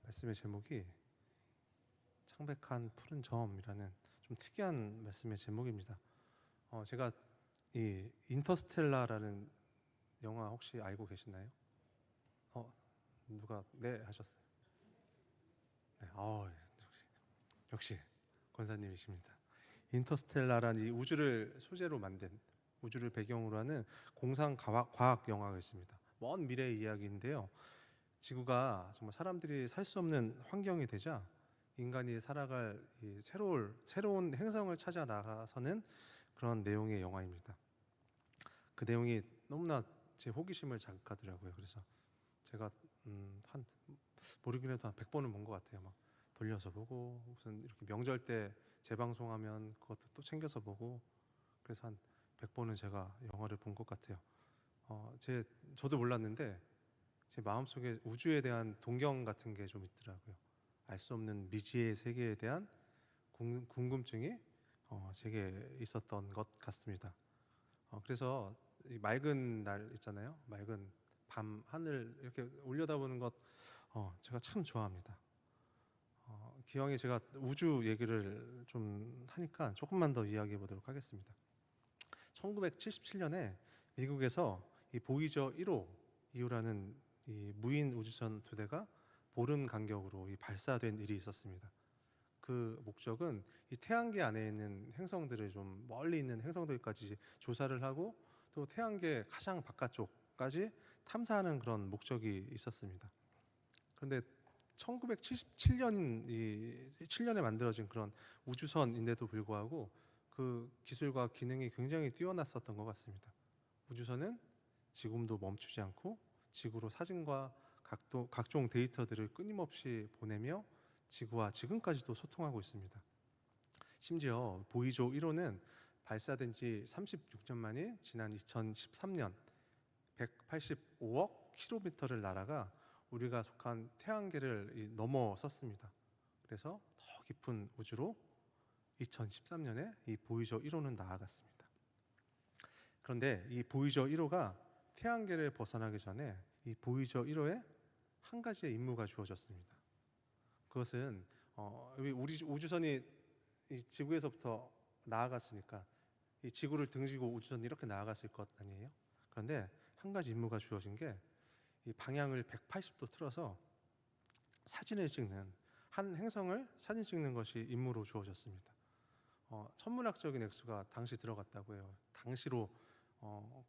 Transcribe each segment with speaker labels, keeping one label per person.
Speaker 1: 말씀의 제목이 창백한 푸른 점이라는 좀 특이한 말씀의 제목입니다. 제가 이 인터스텔라라는 영화 혹시 알고 계시나요? 누가 네 하셨어요? 네, 역시 권사님이십니다. 인터스텔라라는 이 우주를 소재로 만든 우주를 배경으로 하는 공상 과학 영화가 있습니다. 먼 미래의 이야기인데요. 지구가 정말 사람들이 살 수 없는 환경이 되자 인간이 살아갈 이 새로운 행성을 찾아 나가서는 그런 내용의 영화입니다. 그 내용이 너무나 제 호기심을 자극하더라고요. 그래서 제가 한 모르긴 해도 한 100번은 본 것 같아요. 막 돌려서 보고 무슨 이렇게 명절 때 재방송하면 그것도 또 챙겨서 보고 그래서 한 100번은 제가 영화를 본 것 같아요. 저도 몰랐는데 제 마음속에 우주에 대한 동경 같은 게 좀 있더라고요. 알 수 없는 미지의 세계에 대한 궁금증이 제게 있었던 것 같습니다. 그래서 이 맑은 날 있잖아요. 맑은 밤 하늘 이렇게 올려다보는 것 제가 참 좋아합니다. 기왕에 제가 우주 얘기를 좀 하니까 조금만 더 이야기해 보도록 하겠습니다. 1977년에 미국에서 이 보이저 1호 이후라는 이 무인 우주선 2대가 보름 간격으로 이 발사된 일이 있었습니다. 그 목적은 이 태양계 안에 있는 행성들을 좀 멀리 있는 행성들까지 조사를 하고 또 태양계 가장 바깥쪽까지 탐사하는 그런 목적이 있었습니다. 그런데 7년에 만들어진 그런 우주선인데도 불구하고 그 기술과 기능이 굉장히 뛰어났었던 것 같습니다. 우주선은 지금도 멈추지 않고 지구로 사진과 각종 데이터들을 끊임없이 보내며 지구와 지금까지도 소통하고 있습니다. 심지어 보이저 1호는 발사된 지 36년 만인 지난 2013년 185억 킬로미터를 날아가 우리가 속한 태양계를 넘어섰습니다. 그래서 더 깊은 우주로 2013년에 이 보이저 1호는 나아갔습니다. 그런데 이 보이저 1호가 태양계를 벗어나기 전에 이 보이저 1호에 한 가지의 임무가 주어졌습니다. 그것은 우리 우주선이 이 지구에서부터 나아갔으니까 이 지구를 등지고 우주선이 이렇게 나아갔을 것 아니에요? 그런데 한 가지 임무가 주어진 게 이 방향을 180도 틀어서 사진을 찍는 한 행성을 사진 찍는 것이 임무로 주어졌습니다. 천문학적인 액수가 당시 들어갔다고 해요. 당시로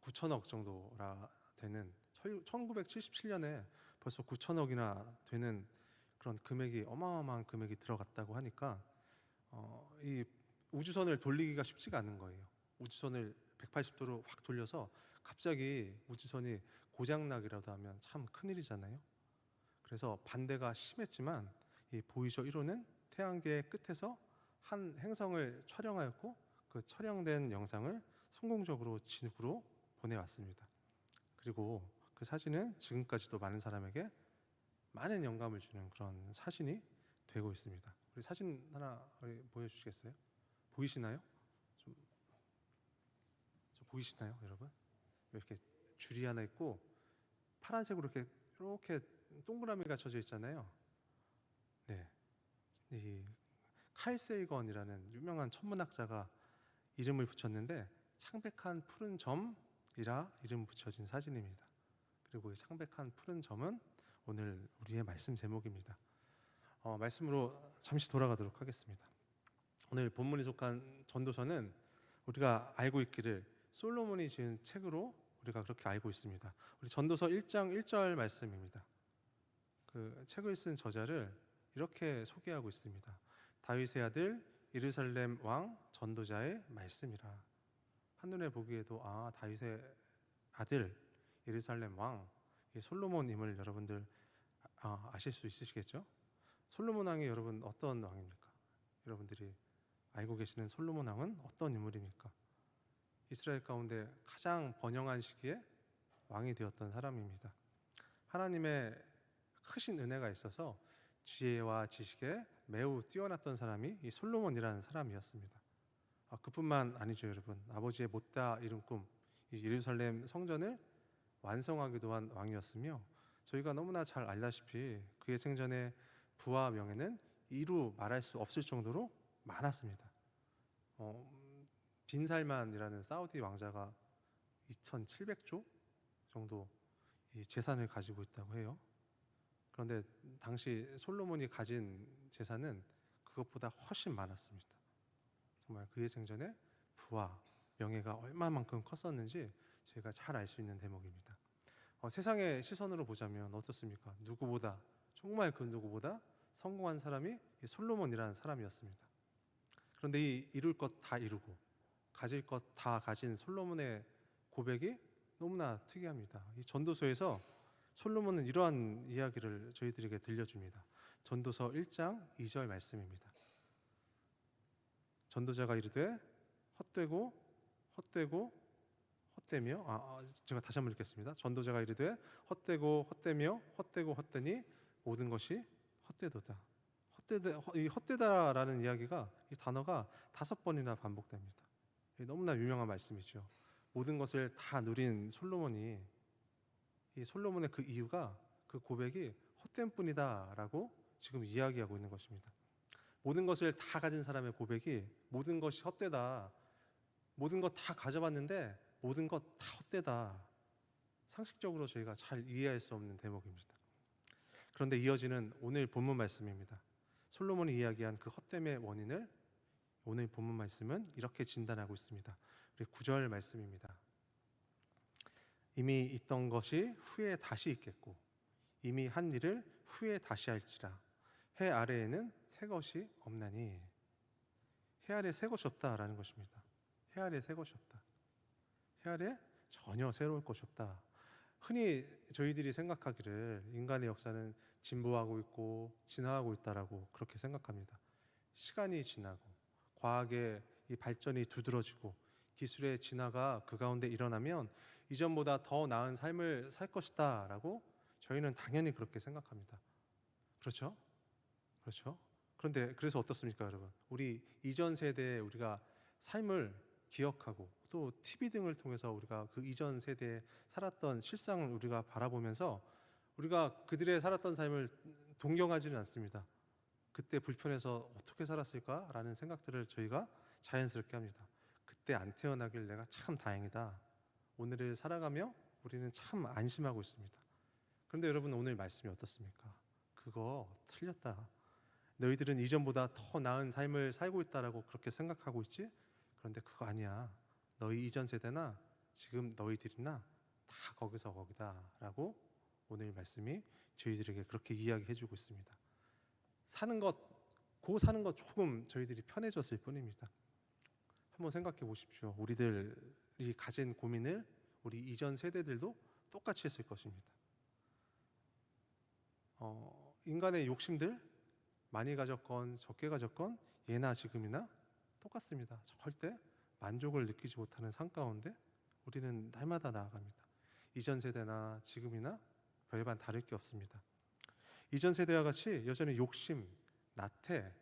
Speaker 1: 9천억 정도라 되는 1977년에 벌써 9천억이나 되는 그런 금액이 어마어마한 금액이 들어갔다고 하니까 이 우주선을 돌리기가 쉽지가 않은 거예요. 우주선을 180도로 확 돌려서 갑자기 우주선이 고장나기라도 하면 참 큰일이잖아요. 그래서 반대가 심했지만 이 보이저 1호는 태양계 끝에서 한 행성을 촬영하였고 그 촬영된 영상을 성공적으로 지구로 보내왔습니다. 그리고 그 사진은 지금까지도 많은 사람에게 많은 영감을 주는 그런 사진이 되고 있습니다. 우리 사진 하나 보여주시겠어요? 보이시나요? 좀 보이시나요, 여러분? 이렇게 줄이 하나 있고 파란색으로 이렇게 동그라미가 쳐져 있잖아요. 네, 이 칼 세이건이라는 유명한 천문학자가 이름을 붙였는데 창백한 푸른 점이라 이름 붙여진 사진입니다. 그리고 이 창백한 푸른 점은 오늘 우리의 말씀 제목입니다. 말씀으로 잠시 돌아가도록 하겠습니다. 오늘 본문이 속한 전도서는 우리가 알고 있기를 솔로몬이 지은 책으로 우리가 그렇게 알고 있습니다. 우리 전도서 1장 1절 말씀입니다. 그 책을 쓴 저자를 이렇게 소개하고 있습니다. 다윗의 아들 예루살렘 왕 전도자의 말씀이라. 한눈에 보기에도 다윗의 아들 예루살렘 왕 솔로몬임을 여러분들 아실 수 있으시겠죠? 솔로몬 왕이 여러분 어떤 왕입니까? 여러분들이 알고 계시는 솔로몬 왕은 어떤 인물입니까? 이스라엘 가운데 가장 번영한 시기에 왕이 되었던 사람입니다. 하나님의 크신 은혜가 있어서 지혜와 지식에 매우 뛰어났던 사람이 이 솔로몬이라는 사람이었습니다. 그뿐만 아니죠, 여러분. 아버지의 못다 이룬 꿈, 이 예루살렘 성전을 완성하기도 한 왕이었으며 저희가 너무나 잘 알다시피 그의 생전에 부와 명예는 이루 말할 수 없을 정도로 많았습니다. 빈살만이라는 사우디 왕자가 2,700조 정도 이 재산을 가지고 있다고 해요. 그런데 당시 솔로몬이 가진 재산은 그것보다 훨씬 많았습니다. 정말 그의 생전에 부와 명예가 얼마만큼 컸었는지 저희가 잘 알 수 있는 대목입니다. 세상의 시선으로 보자면 어떻습니까? 누구보다, 정말 그 누구보다 성공한 사람이 이 솔로몬이라는 사람이었습니다. 그런데 이 이룰 것 다 이루고 가질 것 다 가진 솔로몬의 고백이 너무나 특이합니다. 이 전도서에서 솔로몬은 이러한 이야기를 저희들에게 들려줍니다. 전도서 1장 2절 말씀입니다. 전도자가 이르되 헛되고 헛되고 헛되며 제가 다시 한번 읽겠습니다. 전도자가 이르되 헛되고 헛되며 헛되고 헛되니 모든 것이 헛되도다. 이 헛되다라는 이야기가, 이 단어가 5번이나 반복됩니다. 너무나 유명한 말씀이죠. 모든 것을 다 누린 솔로몬이, 이 솔로몬의 그 이유가, 그 고백이 헛된 뿐이다라고 지금 이야기하고 있는 것입니다. 모든 것을 다 가진 사람의 고백이 모든 것이 헛되다, 모든 것 다 가져봤는데 모든 것 다 헛되다, 상식적으로 저희가 잘 이해할 수 없는 대목입니다. 그런데 이어지는 오늘 본문 말씀입니다. 솔로몬이 이야기한 그 헛됨의 원인을 오늘 본문 말씀은 이렇게 진단하고 있습니다. 우리 9절 말씀입니다. 이미 있던 것이 후에 다시 있겠고 이미 한 일을 후에 다시 할지라. 해 아래에는 새 것이 없나니. 해 아래 새 것이 없다라는 것입니다. 해 아래 새 것이 없다. 해 아래 전혀 새로울 것이 없다. 흔히 저희들이 생각하기를 인간의 역사는 진보하고 있고 진화하고 있다라고 그렇게 생각합니다. 시간이 지나고 과학의 이 발전이 두드러지고 기술의 진화가 그 가운데 일어나면 이전보다 더 나은 삶을 살 것이다 라고 저희는 당연히 그렇게 생각합니다. 그렇죠? 그렇죠? 그런데 그래서 어떻습니까, 여러분? 우리 이전 세대의 우리가 삶을 기억하고 또 TV 등을 통해서 우리가 그 이전 세대에 살았던 실상을 우리가 바라보면서 우리가 그들의 살았던 삶을 동경하지는 않습니다. 그때 불편해서 어떻게 살았을까라는 생각들을 저희가 자연스럽게 합니다. 그때 안 태어나길 내가 참 다행이다. 오늘을 살아가며 우리는 참 안심하고 있습니다. 그런데 여러분, 오늘 말씀이 어떻습니까? 그거 틀렸다. 너희들은 이전보다 더 나은 삶을 살고 있다라고 그렇게 생각하고 있지? 그런데 그거 아니야. 너희 이전 세대나 지금 너희들이나 다 거기서 거기다라고 오늘 말씀이 저희들에게 그렇게 이야기해주고 있습니다. 사는 것 조금 저희들이 편해졌을 뿐입니다. 한번 생각해 보십시오. 우리들이 가진 고민을 우리 이전 세대들도 똑같이 했을 것입니다. 인간의 욕심들 많이 가졌건 적게 가졌건 예나 지금이나 똑같습니다. 절대 만족을 느끼지 못하는 삶 가운데 우리는 날마다 나아갑니다. 이전 세대나 지금이나 별반 다를 게 없습니다. 이전 세대와 같이 여전히 욕심, 나태,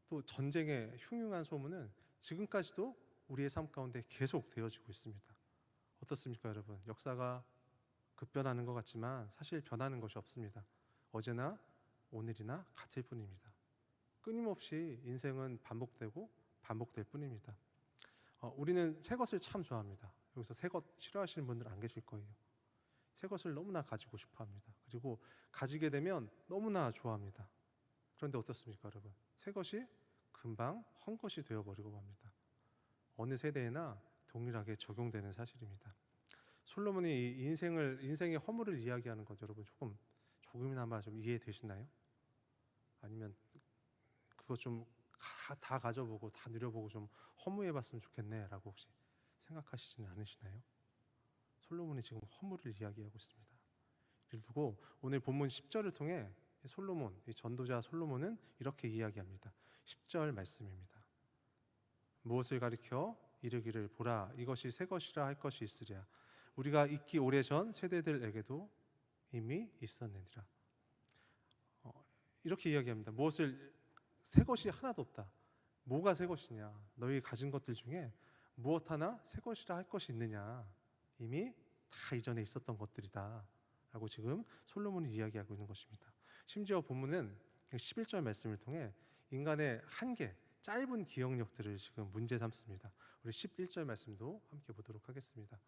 Speaker 1: 또 전쟁의 흉흉한 소문은 지금까지도 우리의 삶 가운데 계속 되어지고 있습니다. 어떻습니까, 여러분? 역사가 급변하는 것 같지만 사실 변하는 것이 없습니다. 어제나 오늘이나 같을 뿐입니다. 끊임없이 인생은 반복되고 반복될 뿐입니다. 우리는 새 것을 참 좋아합니다. 여기서 새 것 싫어하시는 분들 안 계실 거예요. 새 것을 너무나 가지고 싶어 합니다. 그리고 가지게 되면 너무나 좋아합니다. 그런데 어떻습니까, 여러분? 새 것이 금방 헛것이 되어버리고 맙니다. 어느 세대에나 동일하게 적용되는 사실입니다. 솔로몬이 인생의 허물을 이야기하는 것, 여러분 조금이나마 좀 이해되시나요? 아니면 그거 좀 다 가져보고 다 누려보고 좀 허무해봤으면 좋겠네라고 혹시 생각하시지는 않으시나요? 솔로몬이 지금 허물을 이야기하고 있습니다. 이를 두고 오늘 본문 10절을 통해 솔로몬, 이 전도자 솔로몬은 이렇게 이야기합니다. 10절 말씀입니다. 무엇을 가리켜 이르기를 보라, 이것이 새 것이라 할 것이 있으랴. 우리가 있기 오래전 세대들에게도 이미 있었느니라. 이렇게 이야기합니다. 새 것이 하나도 없다. 뭐가 새 것이냐? 너희 가진 것들 중에 무엇 하나 새 것이라 할 것이 있느냐? 이미 다 이전에 있었던 것들이다 라고 지금 솔로몬이 이야기하고 있는 것입니다. 심지어 본문은 11절 말씀을 통해 인간의 한계, 짧은 기억력들을 지금 문제 삼습니다. 우리 11절 말씀도 함께 보도록 하겠습니다.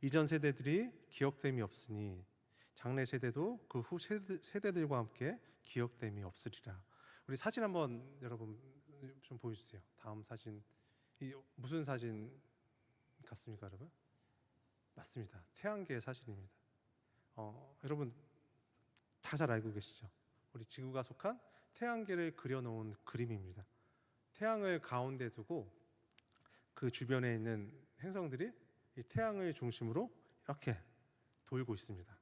Speaker 1: 이전 세대들이 기억됨이 없으니 장래 세대도 그 후 세대들과 함께 기억됨이 없으리라. 우리 사진 한번 여러분 좀 보여주세요. 다음 사진, 이 무슨 사진 같습니까, 여러분? 맞습니다. 태양계의 사진입니다. 여러분 다 잘 알고 계시죠? 우리 지구가 속한 태양계를 그려놓은 그림입니다. 태양을 가운데 두고 그 주변에 있는 행성들이 이 태양을 중심으로 이렇게 돌고 있습니다.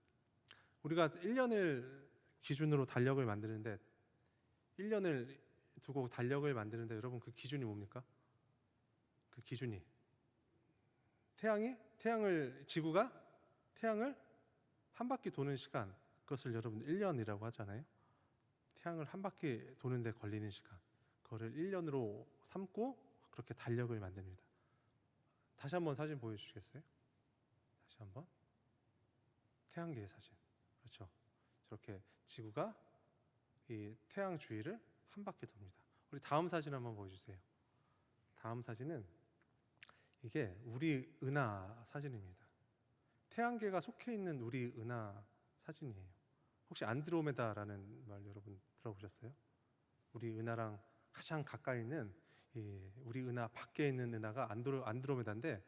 Speaker 1: 우리가 1년을 기준으로 달력을 만드는데 1년을 두고 달력을 만드는데 여러분 그 기준이 뭡니까? 그 기준이 지구가 태양을 한 바퀴 도는 시간, 그것을 여러분 1년이라고 하잖아요. 태양을 한 바퀴 도는데 걸리는 시간, 그거를 1년으로 삼고 그렇게 달력을 만듭니다. 다시 한번 사진 보여주시겠어요? 다시 한번. 태양계의 사진. 그렇죠. 저렇게 지구가 이 태양 주위를 한 바퀴 돕니다. 우리 다음 사진 한번 보여주세요. 다음 사진은 이게 우리 은하 사진입니다. 태양계가 속해 있는 우리 은하 사진이에요. 혹시 안드로메다라는 말 여러분 들어보셨어요? 우리 은하랑 가장 가까이 있는 우리 은하 밖에 있는 은하가 안드로메다인데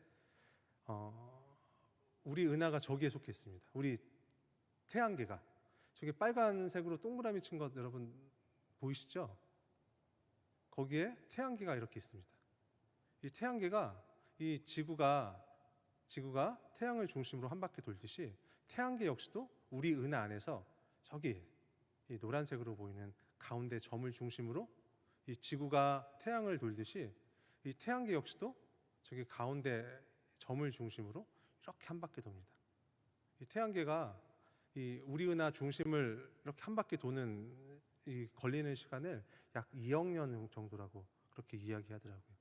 Speaker 1: 우리 은하가 저기에 속해 있습니다. 우리 태양계가 저기 빨간색으로 동그라미 친 것 여러분 보이시죠? 거기에 태양계가 이렇게 있습니다. 이 태양계가 이 지구가 태양을 중심으로 한 바퀴 돌듯이 태양계 역시도 우리 은하 안에서 저기 이 노란색으로 보이는 가운데 점을 중심으로 이 지구가 태양을 돌듯이 이 태양계 역시도 저기 가운데 점을 중심으로 이렇게 한 바퀴 돕니다. 이 태양계가 이 우리 은하 중심을 이렇게 한 바퀴 도는 이 걸리는 시간을 약 2억 년 정도라고 그렇게 이야기하더라고요.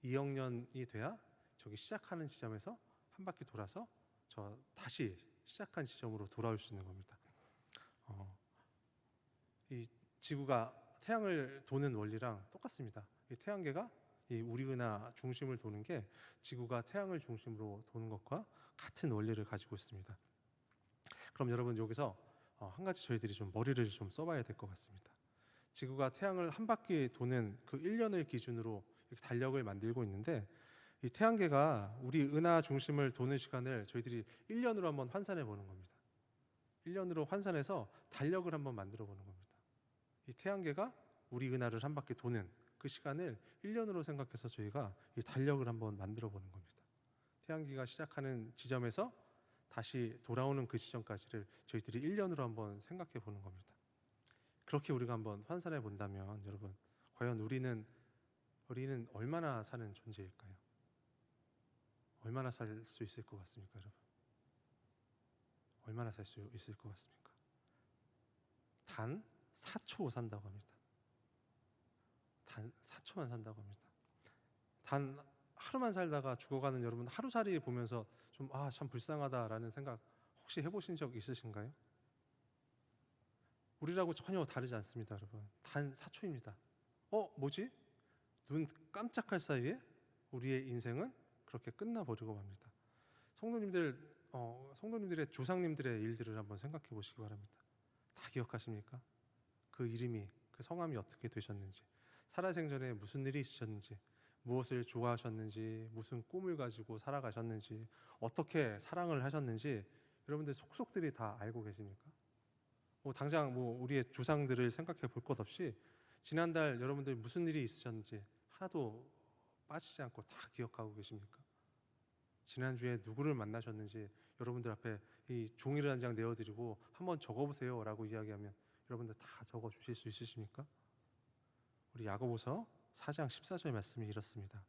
Speaker 1: 2억 년이 돼야 저기 시작하는 지점에서 한 바퀴 돌아서 저 다시 시작한 지점으로 돌아올 수 있는 겁니다. 이 지구가 태양을 도는 원리랑 똑같습니다. 이 태양계가 이 우리 은하 중심을 도는 게 지구가 태양을 중심으로 도는 것과 같은 원리를 가지고 있습니다. 그럼 여러분 여기서 한 가지 저희들이 좀 머리를 좀 써봐야 될 것 같습니다. 지구가 태양을 한 바퀴 도는 그 1년을 기준으로 이렇게 달력을 만들고 있는데 이 태양계가 우리 은하 중심을 도는 시간을 저희들이 1년으로 한번 환산해 보는 겁니다. 1년으로 환산해서 달력을 한번 만들어 보는 겁니다. 이 태양계가 우리 은하를 한 바퀴 도는 그 시간을 1년으로 생각해서 저희가 이 달력을 한번 만들어 보는 겁니다. 태양계가 시작하는 지점에서 다시 돌아오는 그 지점까지를 저희들이 1년으로 한번 생각해 보는 겁니다. 그렇게 우리가 한번 환산해 본다면 여러분, 과연 우리는 얼마나 사는 존재일까요? 얼마나 살 수 있을 것 같습니까, 여러분? 얼마나 살 수 있을 것 같습니까? 단 4초 산다고 합니다. 단 4초만 산다고 합니다. 단 하루만 살다가 죽어가는 여러분, 하루살이 보면서 좀 참 불쌍하다라는 생각 혹시 해보신 적 있으신가요? 우리라고 전혀 다르지 않습니다, 여러분. 단 4초입니다. 뭐지? 눈 깜짝할 사이에 우리의 인생은 그렇게 끝나버리고 맙니다. 성도님들의 조상님들의 일들을 한번 생각해 보시기 바랍니다. 다 기억하십니까? 그 이름이, 그 성함이 어떻게 되셨는지, 살아생전에 무슨 일이 있으셨는지, 무엇을 좋아하셨는지, 무슨 꿈을 가지고 살아가셨는지, 어떻게 사랑을 하셨는지 여러분들 속속들이 다 알고 계십니까? 당장 우리의 조상들을 생각해 볼 것 없이 지난달 여러분들 무슨 일이 있으셨는지 하나도 빠지지 않고 다 기억하고 계십니까? 지난주에 누구를 만나셨는지 여러분들 앞에 이 종이를 한 장 내어드리고 한번 적어보세요 라고 이야기하면 여러분들 다 적어주실 수 있으십니까? 우리 야고보서 4장 14절 말씀이 이렇습니다.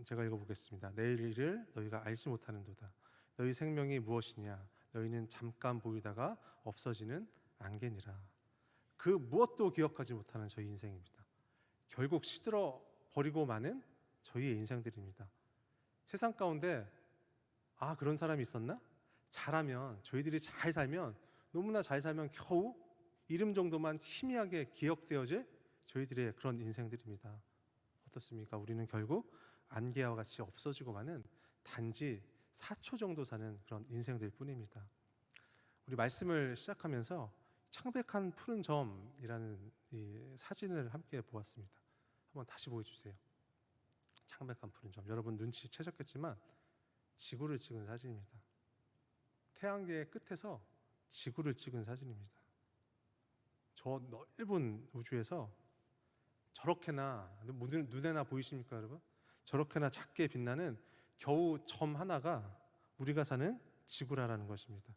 Speaker 1: 제가 읽어보겠습니다. 내일 일을 너희가 알지 못하는도다. 너희 생명이 무엇이냐? 너희는 잠깐 보이다가 없어지는 안개니라. 그 무엇도 기억하지 못하는 저희 인생입니다. 결국 시들어 버리고 마는 저희의 인생들입니다. 세상 가운데 그런 사람이 있었나? 잘하면, 저희들이 잘 살면 너무나 잘 살면 겨우 이름 정도만 희미하게 기억되어질 저희들의 그런 인생들입니다. 어떻습니까? 우리는 결국 안개와 같이 없어지고 마는 단지 4초 정도 사는 그런 인생들 뿐입니다. 우리 말씀을 시작하면서 창백한 푸른 점이라는 이 사진을 함께 보았습니다. 한번 다시 보여주세요. 창백한 푸른 점. 여러분 눈치채셨겠지만 지구를 찍은 사진입니다. 태양계의 끝에서 지구를 찍은 사진입니다. 저 넓은 우주에서 저렇게나 눈에나 보이십니까, 여러분? 저렇게나 작게 빛나는 겨우 점 하나가 우리가 사는 지구라는 것입니다.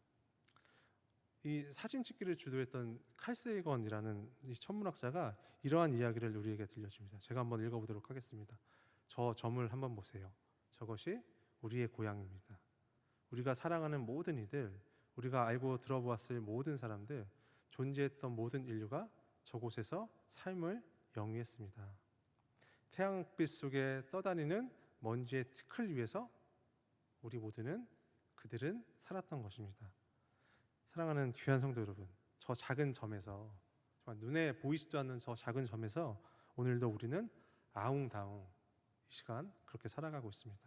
Speaker 1: 이 사진 찍기를 주도했던 칼 세이건이라는 이 천문학자가 이러한 이야기를 우리에게 들려줍니다. 제가 한번 읽어보도록 하겠습니다. 저 점을 한번 보세요. 저것이 우리의 고향입니다. 우리가 사랑하는 모든 이들, 우리가 알고 들어보았을 모든 사람들, 존재했던 모든 인류가 저곳에서 삶을 영위했습니다. 태양빛 속에 떠다니는 먼지의 티끌 위에서 우리 모두는 그들은 살았던 것입니다. 사랑하는 귀한 성도 여러분, 저 작은 점에서, 정말 눈에 보이지도 않는 저 작은 점에서 오늘도 우리는 아웅다웅 이 시간 그렇게 살아가고 있습니다.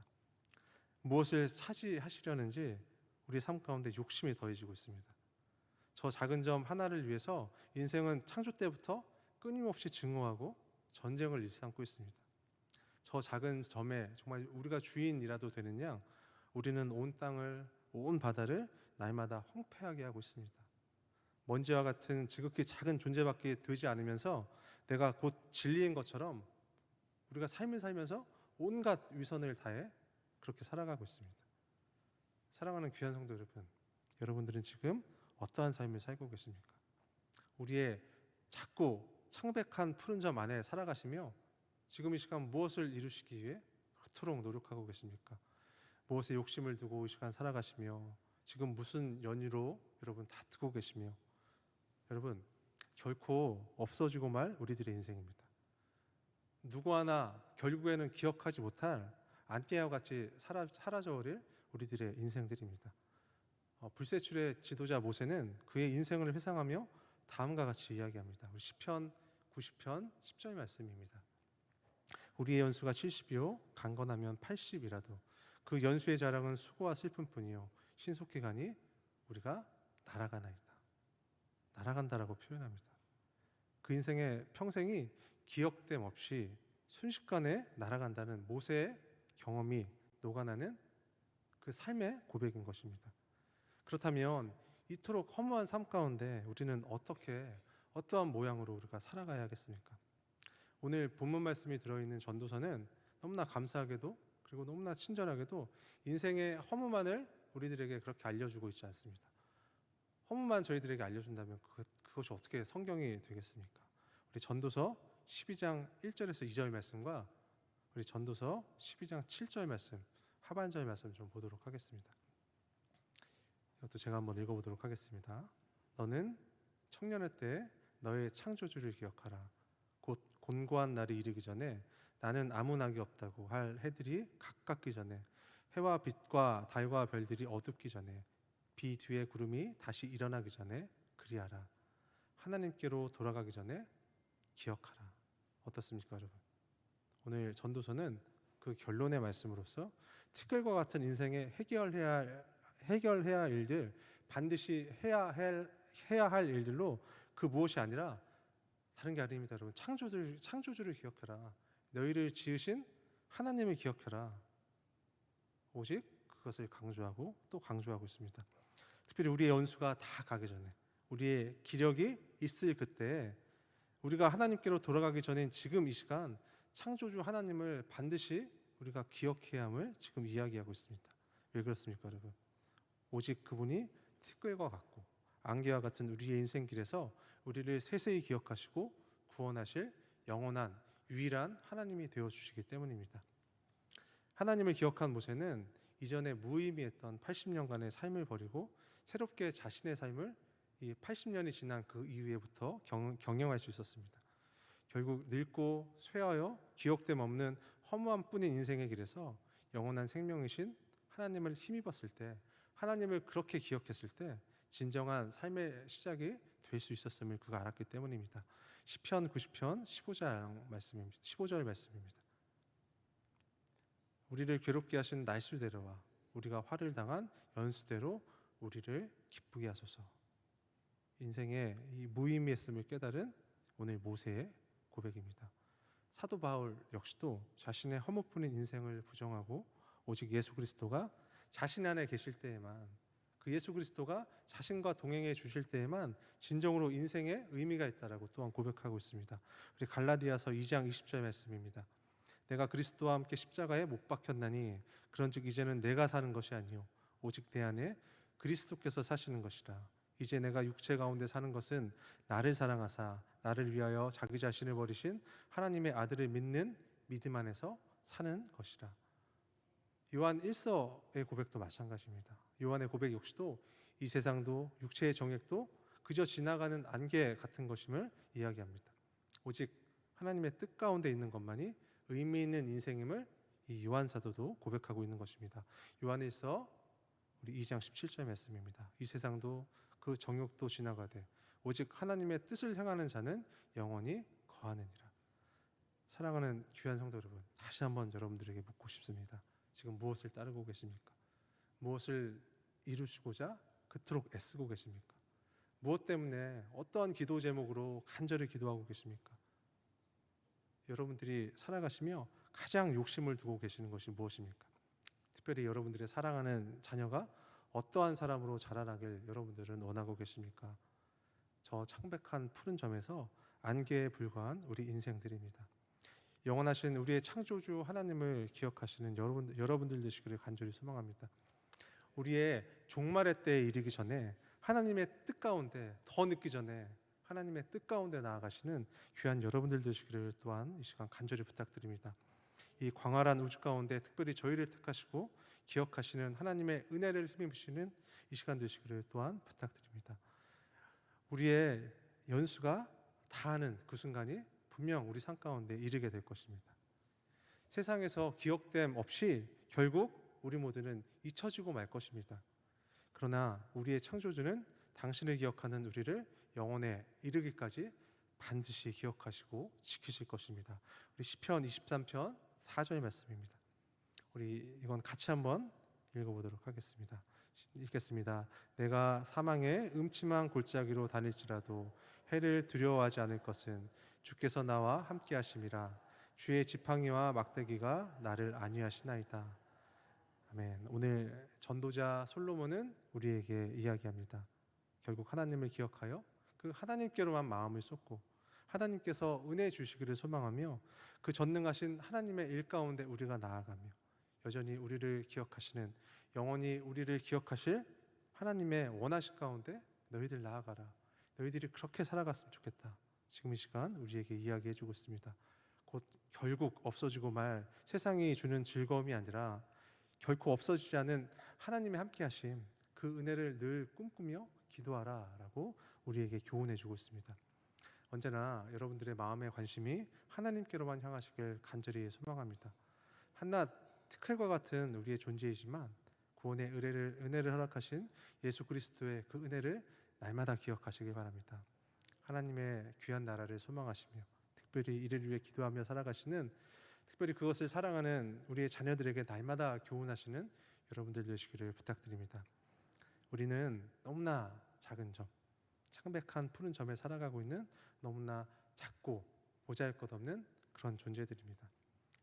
Speaker 1: 무엇을 차지하시려는지 우리 삶 가운데 욕심이 더해지고 있습니다. 저 작은 점 하나를 위해서 인생은 창조 때부터 끊임없이 증오하고 전쟁을 일삼고 있습니다. 저 작은 점에 정말 우리가 주인이라도 되는 양, 우리는 온 땅을, 온 바다를 날마다 황폐하게 하고 있습니다. 먼지와 같은 지극히 작은 존재밖에 되지 않으면서 내가 곧 진리인 것처럼 우리가 삶을 살면서 온갖 위선을 다해 그렇게 살아가고 있습니다. 사랑하는 귀한 성도 여러분, 여러분들은 지금 어떠한 삶을 살고 계십니까? 우리의 작고 창백한 푸른 점 안에 살아가시며 지금 이 시간 무엇을 이루시기 위해 그토록 노력하고 계십니까? 무엇에 욕심을 두고 이 시간 살아가시며 지금 무슨 연유로 여러분 다투고 계시며, 여러분 결코 없어지고 말 우리들의 인생입니다. 누구 하나 결국에는 기억하지 못할 안개와 같이 사라져버릴 우리들의 인생들입니다. 불세출의 지도자 모세는 그의 인생을 회상하며 다음과 같이 이야기합니다. 우리 시편 90편 10절 말씀입니다. 우리의 연수가 70이요 강건하면 80이라도 그 연수의 자랑은 수고와 슬픔뿐이요 신속히 가니 우리가 날아가나이다. 날아간다라고 표현합니다. 그 인생의 평생이 기억됨 없이 순식간에 날아간다는 모세의 경험이 녹아나는 그 삶의 고백인 것입니다. 그렇다면 이토록 허무한 삶 가운데 우리는 어떠한 모양으로 우리가 살아가야겠습니까? 오늘 본문 말씀이 들어있는 전도서는 너무나 감사하게도 그리고 너무나 친절하게도 인생의 허무만을 우리들에게 그렇게 알려주고 있지 않습니다. 허무만 저희들에게 알려준다면 그것이 어떻게 성경이 되겠습니까? 우리 전도서 12장 1절에서 2절 말씀과 우리 전도서 12장 7절 말씀 하반절 말씀 좀 보도록 하겠습니다. 이것도 제가 한번 읽어보도록 하겠습니다. 너는 청년의 때 너의 창조주를 기억하라. 곧 곤고한 날이 이르기 전에 나는 아무 낙이 없다고 할 해들이 가깝기 전에 해와 빛과 달과 별들이 어둡기 전에 비 뒤에 구름이 다시 일어나기 전에 그리하라. 하나님께로 돌아가기 전에 기억하라. 어떻습니까, 여러분? 오늘 전도서는 그 결론의 말씀으로써 티끌과 같은 인생에 해결해야 할 일들, 반드시 해야 할 일들로 그 무엇이 아니라 다른 게 아닙니다, 여러분. 창조주를 기억해라. 너희를 지으신 하나님을 기억해라. 오직 그것을 강조하고 또 강조하고 있습니다. 특별히 우리의 연수가 다 가기 전에, 우리의 기력이 있을 그때, 우리가 하나님께로 돌아가기 전인 지금 이 시간 창조주 하나님을 반드시 우리가 기억해야 함을 지금 이야기하고 있습니다. 왜 그렇습니까, 여러분? 오직 그분이 티끌과 같고 안개와 같은 우리의 인생길에서 우리를 세세히 기억하시고 구원하실 영원한 유일한 하나님이 되어주시기 때문입니다. 하나님을 기억한 모세는 이전에 무의미했던 80년간의 삶을 버리고 새롭게 자신의 삶을 이 80년이 지난 그 이후에부터 경영할 수 있었습니다. 결국 늙고 쇠하여 기억됨 없는 허무함 뿐인 인생의 길에서 영원한 생명이신 하나님을 힘입었을 때, 하나님을 그렇게 기억했을 때 진정한 삶의 시작이 될 수 있었음을 그가 알았기 때문입니다. 시편 90편 15절 말씀입니다. 15절 말씀입니다. 우리를 괴롭게 하신 날수대로와 우리가 화를 당한 연수대로 우리를 기쁘게 하소서. 인생의 이 무의미했음을 깨달은 오늘 모세의 고백입니다. 사도 바울 역시도 자신의 허무뿐인 인생을 부정하고 오직 예수 그리스도가 자신 안에 계실 때에만, 그 예수 그리스도가 자신과 동행해 주실 때에만 진정으로 인생에 의미가 있다라고 또한 고백하고 있습니다. 우리 갈라디아서 2장 20절 말씀입니다. 내가 그리스도와 함께 십자가에 못 박혔나니 그런즉 이제는 내가 사는 것이 아니요 오직 내 안에 그리스도께서 사시는 것이라. 이제 내가 육체 가운데 사는 것은 나를 사랑하사 나를 위하여 자기 자신을 버리신 하나님의 아들을 믿는 믿음 안에서 사는 것이라. 요한 1서의 고백도 마찬가지입니다. 요한의 고백 역시도 이 세상도 육체의 정욕도 그저 지나가는 안개 같은 것임을 이야기합니다. 오직 하나님의 뜻 가운데 있는 것만이 의미 있는 인생임을 이 요한 사도도 고백하고 있는 것입니다. 요한 1서 우리 2장 17절 말씀입니다. 이 세상도 그 정욕도 지나가되 오직 하나님의 뜻을 행하는 자는 영원히 거하느니라. 사랑하는 귀한 성도 여러분, 다시 한번 여러분들에게 묻고 싶습니다. 지금 무엇을 따르고 계십니까? 무엇을 이루시고자 그토록 애쓰고 계십니까? 무엇 때문에 어떠한 기도 제목으로 간절히 기도하고 계십니까? 여러분들이 살아가시며 가장 욕심을 두고 계시는 것이 무엇입니까? 특별히 여러분들의 사랑하는 자녀가 어떠한 사람으로 자라나길 여러분들은 원하고 계십니까? 저 창백한 푸른 점에서 안개에 불과한 우리 인생들입니다. 영원하신 우리의 창조주 하나님을 기억하시는 여러분들 되시기를 간절히 소망합니다. 우리의 종말의 때에 이르기 전에 하나님의 뜻 가운데 더 늦기 전에 하나님의 뜻 가운데 나아가시는 귀한 여러분들 되시기를 또한 이 시간 간절히 부탁드립니다. 이 광활한 우주 가운데 특별히 저희를 택하시고 기억하시는 하나님의 은혜를 힘입으시는 이 시간 되시기를 또한 부탁드립니다. 우리의 연수가 다하는 그 순간이 분명 우리 삶 가운데 이르게 될 것입니다. 세상에서 기억됨 없이 결국 우리 모두는 잊혀지고 말 것입니다. 그러나 우리의 창조주는 당신을 기억하는 우리를 영원에 이르기까지 반드시 기억하시고 지키실 것입니다. 우리 시편 23편 4절 말씀입니다. 우리 이건 같이 한번 읽어보도록 하겠습니다. 읽겠습니다. 내가 사망의 음침한 골짜기로 다닐지라도 해를 두려워하지 않을 것은 주께서 나와 함께 하심이라. 주의 지팡이와 막대기가 나를 안위하시나이다. 아멘. 오늘 전도자 솔로몬은 우리에게 이야기합니다. 결국 하나님을 기억하여 그 하나님께로만 마음을 쏟고 하나님께서 은혜 주시기를 소망하며 그 전능하신 하나님의 일 가운데 우리가 나아가며 여전히 우리를 기억하시는, 영원히 우리를 기억하실 하나님의 원하신 가운데 너희들 나아가라. 너희들이 그렇게 살아갔으면 좋겠다. 지금 이 시간 우리에게 이야기해 주고 있습니다. 곧 결국 없어지고 말 세상이 주는 즐거움이 아니라 결코 없어지지 않은 하나님의 함께하심, 그 은혜를 늘 꿈꾸며 기도하라 라고 우리에게 교훈해 주고 있습니다. 언제나 여러분들의 마음의 관심이 하나님께로만 향하시길 간절히 소망합니다. 한낱 티끌과 같은 우리의 존재이지만 구원의 은혜를 허락하신 예수 그리스도의 그 은혜를 날마다 기억하시길 바랍니다. 하나님의 귀한 나라를 소망하시며 특별히 이를 위해 기도하며 살아가시는, 특별히 그것을 사랑하는 우리의 자녀들에게 날마다 교훈하시는 여러분들 되시기를 부탁드립니다. 우리는 너무나 작은 점, 창백한 푸른 점에 살아가고 있는 너무나 작고 보잘것없는 그런 존재들입니다.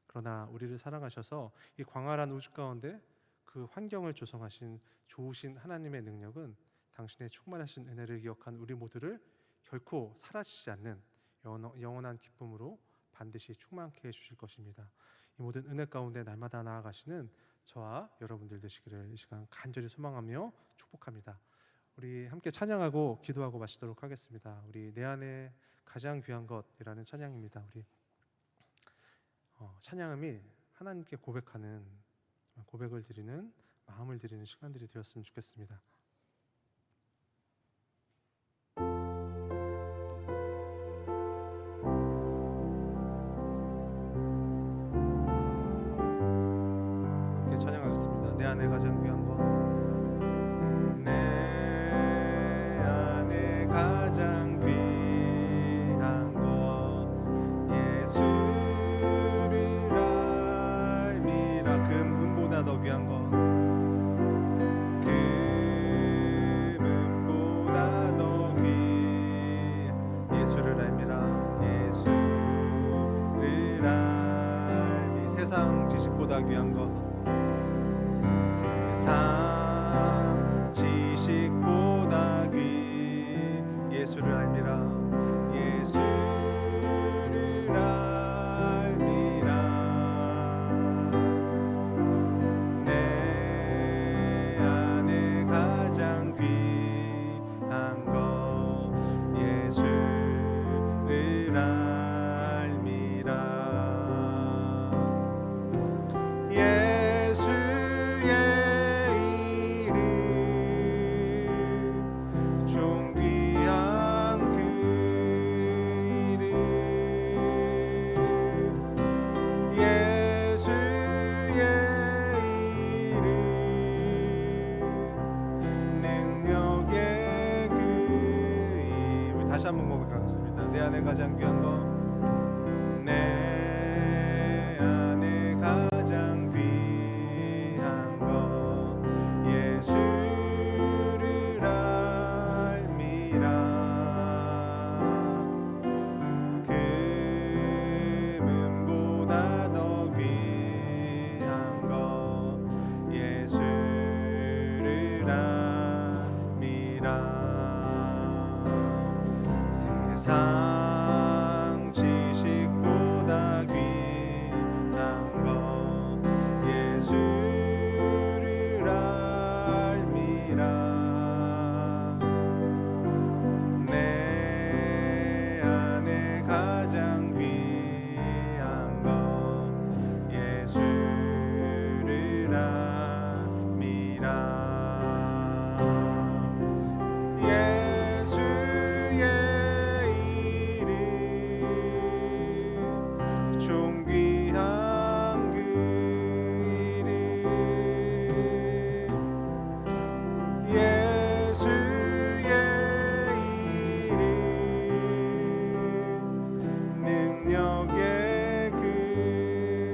Speaker 1: 그러나 우리를 사랑하셔서 이 광활한 우주 가운데 그 환경을 조성하신 좋으신 하나님의 능력은 당신의 충만하신 은혜를 기억한 우리 모두를 결코 사라지지 않는 영원한 기쁨으로 반드시 충만케 해주실 것입니다. 이 모든 은혜 가운데 날마다 나아가시는 저와 여러분들 되시기를 이 시간 간절히 소망하며 축복합니다. 우리 함께 찬양하고 기도하고 마치도록 하겠습니다. 우리 내 안에 가장 귀한 것이라는 찬양입니다. 우리 찬양음이 하나님께 고백하는, 고백을 드리는, 마음을 드리는 시간들이 되었으면 좋겠습니다. 함께 찬양하겠습니다. 내 안에 가장 귀한 것, 내 지식보다 귀한 것, 세상 지식보다 귀 예수를 알미라 예수를 알미라 내 안에 가장 귀한 것 예수를 알미라 예수의 이름 존귀한 그 이름 예수의 이름 능력의 그 이름 다시 한번 고백하겠습니다. 내 안에 가장 귀한 것 내 안에 가장 귀한 것 예수를 알미라 금은보다 더 귀한 것 예수를 알미라 세상 지식보다 귀한 것 예수를 알미라 내 안에 가장 귀한 것 예수를 알미라 예수의 이름 존귀한 그 이름 예수의 이름 능력의 그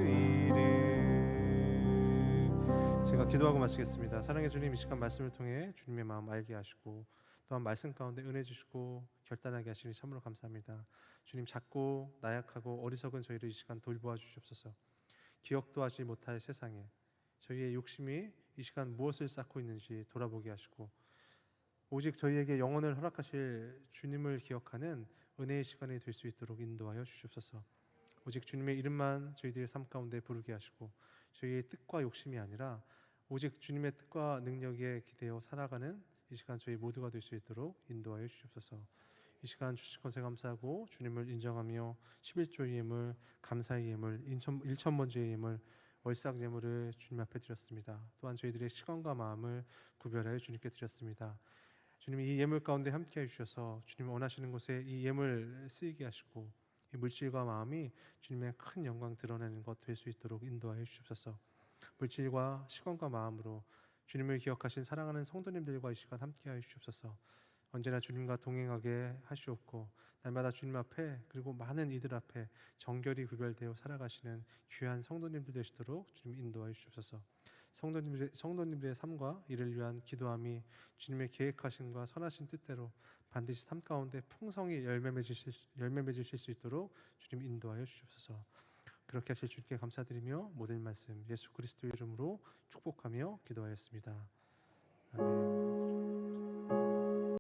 Speaker 1: 이름 제가 기도하고 마치겠습니다. 사랑의 주님, 이 시간 말씀을 통해 주님의 마음 알게 하시고 또한 말씀 가운데 은혜 주시고 결단하게 하시니 참으로 감사합니다. 주님, 작고 나약하고 어리석은 저희를 이 시간 돌보아 주시옵소서. 기억도 하지 못할 세상에 저희의 욕심이 이 시간 무엇을 쌓고 있는지 돌아보게 하시고 오직 저희에게 영혼을 허락하실 주님을 기억하는 은혜의 시간이 될 수 있도록 인도하여 주시옵소서. 오직 주님의 이름만 저희들의 삶 가운데 부르게 하시고 저희의 뜻과 욕심이 아니라 오직 주님의 뜻과 능력에 기대어 살아가는 이 시간 저희 모두가 될 수 있도록 인도하여 주시옵소서. 이 시간 주실 것에 감사하고 주님을 인정하며 11조의 예물, 감사의 예물, 일천번제의 예물, 월삭 예물을 주님 앞에 드렸습니다. 또한 저희들의 시간과 마음을 구별하여 주님께 드렸습니다. 주님, 이 예물 가운데 함께해 주셔서 주님 원하시는 곳에 이 예물 쓰이게 하시고 이 물질과 마음이 주님의 큰 영광 드러내는 것 될 수 있도록 인도하여 주시옵소서. 물질과 시간과 마음으로 주님을 기억하신 사랑하는 성도님들과 이 시간 함께하여 주시옵소서. 언제나 주님과 동행하게 하시옵고 날마다 주님 앞에 그리고 많은 이들 앞에 정결히 구별되어 살아가시는 귀한 성도님들 되시도록 주님 인도하여 주시옵소서. 성도님들의 삶과 이를 위한 기도함이 주님의 계획하심과 선하신 뜻대로 반드시 삶 가운데 풍성히 열매 맺으실 수 있도록 주님 인도하여 주시옵소서. 그렇게 하실 주님께 감사드리며 모든 말씀 예수 그리스도의 이름으로 축복하며 기도하였습니다.